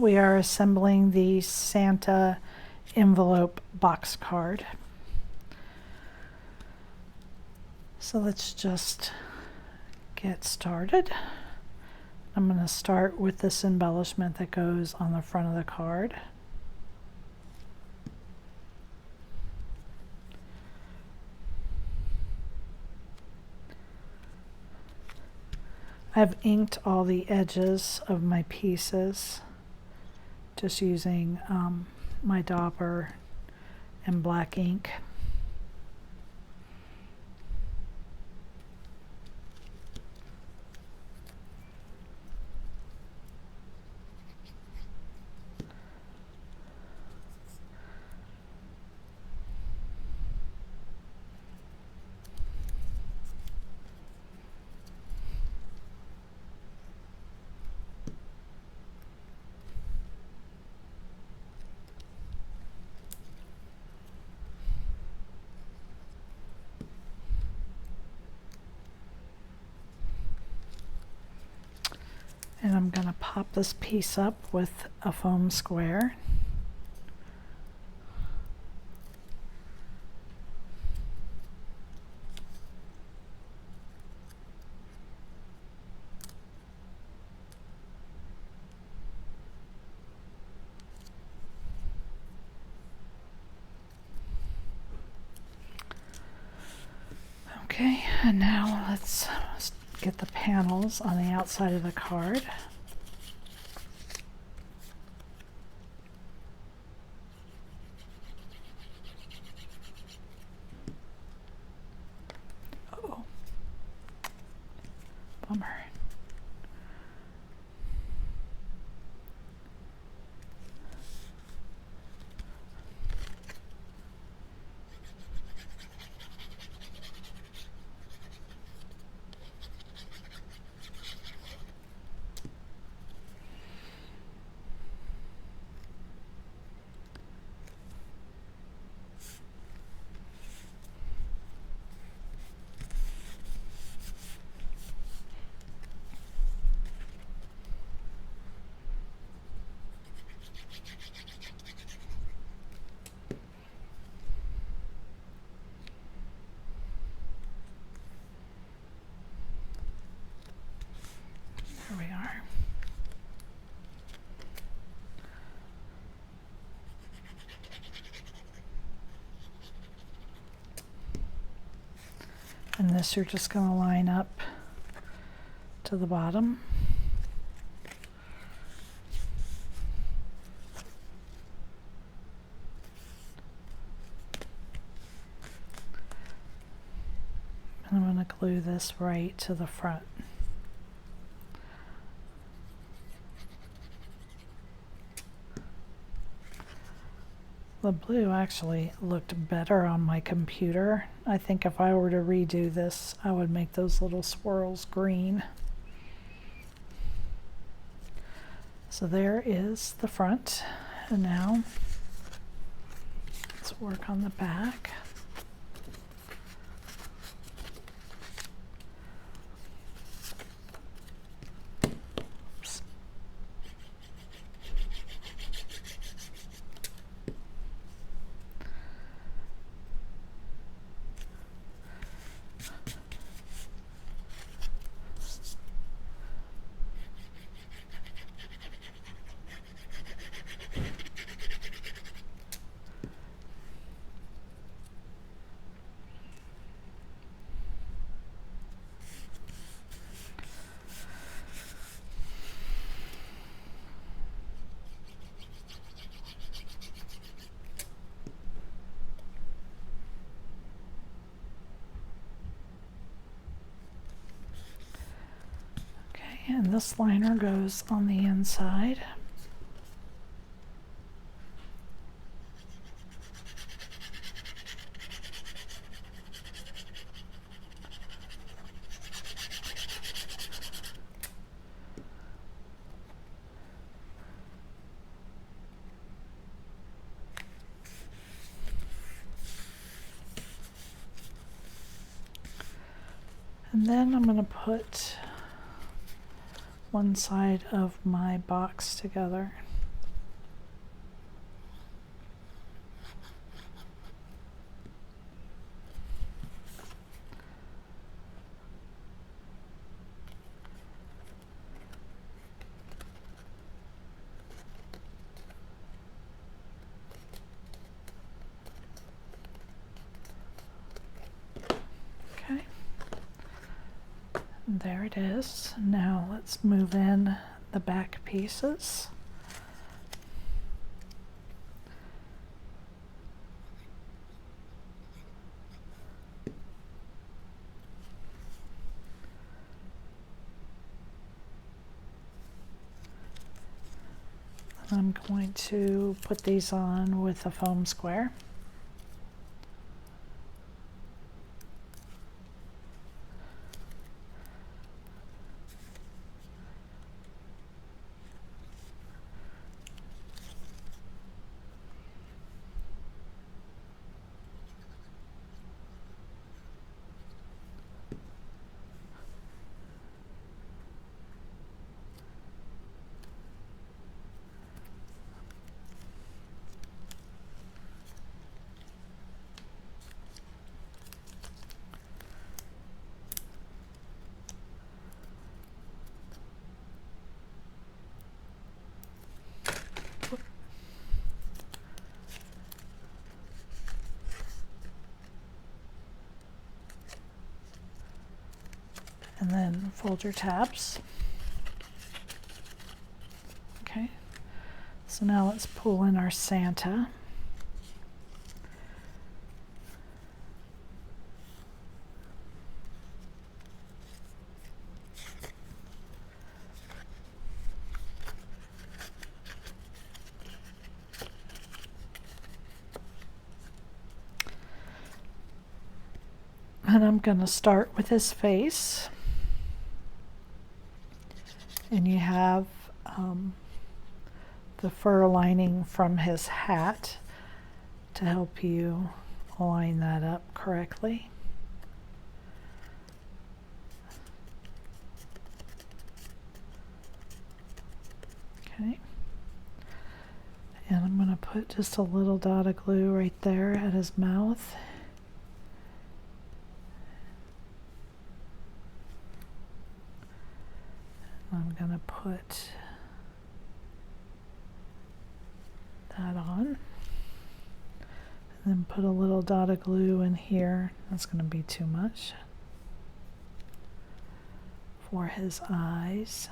We are assembling the Santa envelope box card. So let's just get started. I'm going to start with this embellishment that goes on the front of the card. I've inked all the edges of my pieces just using my dauber and black ink. And I'm going to pop this piece up with a foam square. Okay, and now let's get the panels on the outside of the card. Oh, bummer. There we are. And this you're just going to line up to the bottom. And I'm going to glue this right to the front. The blue actually looked better on my computer. I think if I were to redo this, I would make those little swirls green. So there is the front. And now let's work on the back. And this liner goes on the inside. And then I'm going to put one side of my box together. There it is. Now let's move in the back pieces. I'm going to put these on with a foam square. And then fold your tabs. Okay, so now let's pull in our Santa. And I'm going to start with his face. And you have the fur lining from his hat to help you line that up correctly. Okay. And I'm going to put just a little dot of glue right there at his mouth. I'm going to put that on, and then put a little dot of glue in here. That's going to be too much for his eyes.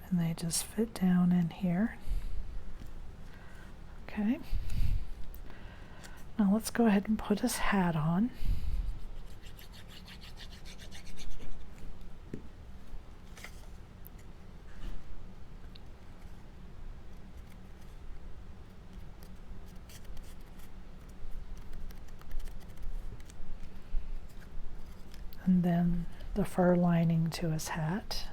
And they just fit down in here. Okay. Now let's go ahead and put his hat on. And then the fur lining to his hat.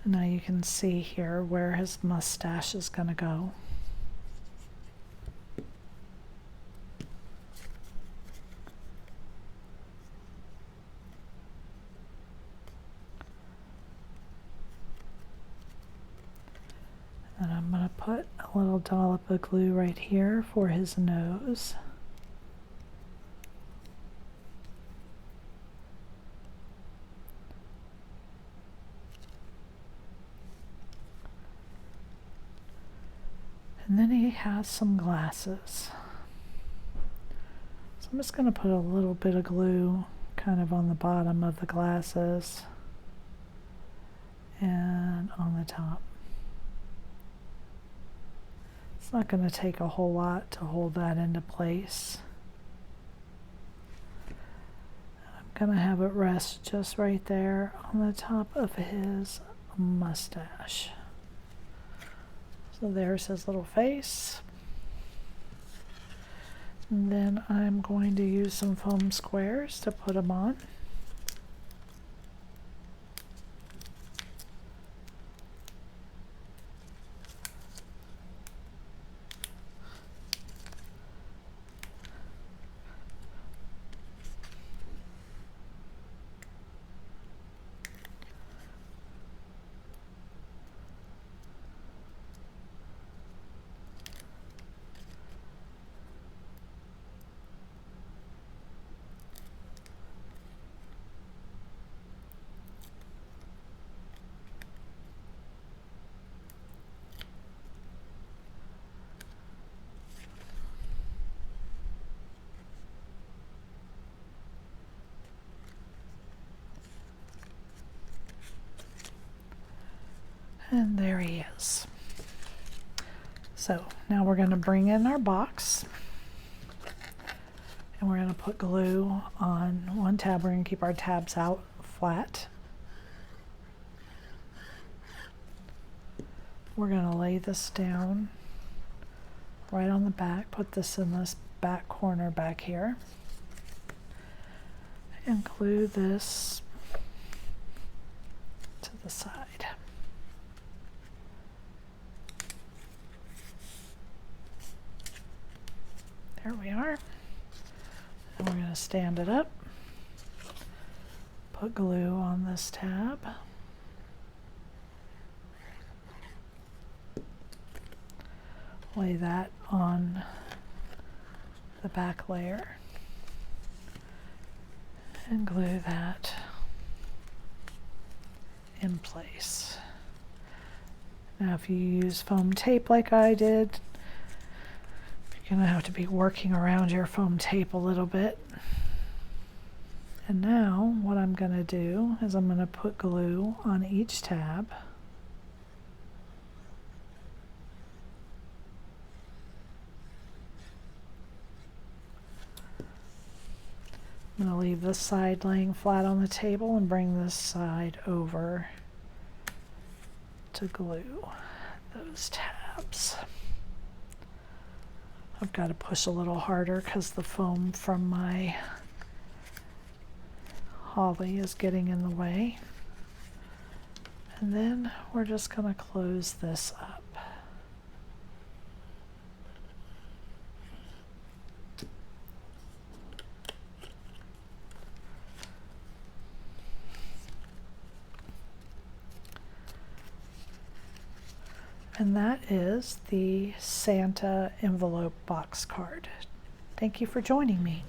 Now you can see here where his mustache is going to go. And I'm going to put a little dollop of glue right here for his nose. And then he has some glasses. So I'm just going to put a little bit of glue kind of on the bottom of the glasses and on the top. It's not going to take a whole lot to hold that into place. I'm going to have it rest just right there on the top of his mustache. So there's his little face. And then I'm going to use some foam squares to put them on. And there he is. So now we're going to bring in our box. And we're going to put glue on one tab. We're going to keep our tabs out flat. We're going to lay this down right on the back. Put this in this back corner back here. And glue this to the side. There we are. And we're going to stand it up. Put glue on this tab. Lay that on the back layer. And glue that in place. Now if you use foam tape like I did, you're going to have to be working around your foam tape a little bit. And now what I'm going to do is I'm going to put glue on each tab. I'm going to leave this side laying flat on the table and bring this side over to glue those tabs. I've got to push a little harder because the foam from my holly is getting in the way. And then we're just going to close this up. And that is the Santa envelope box card. Thank you for joining me.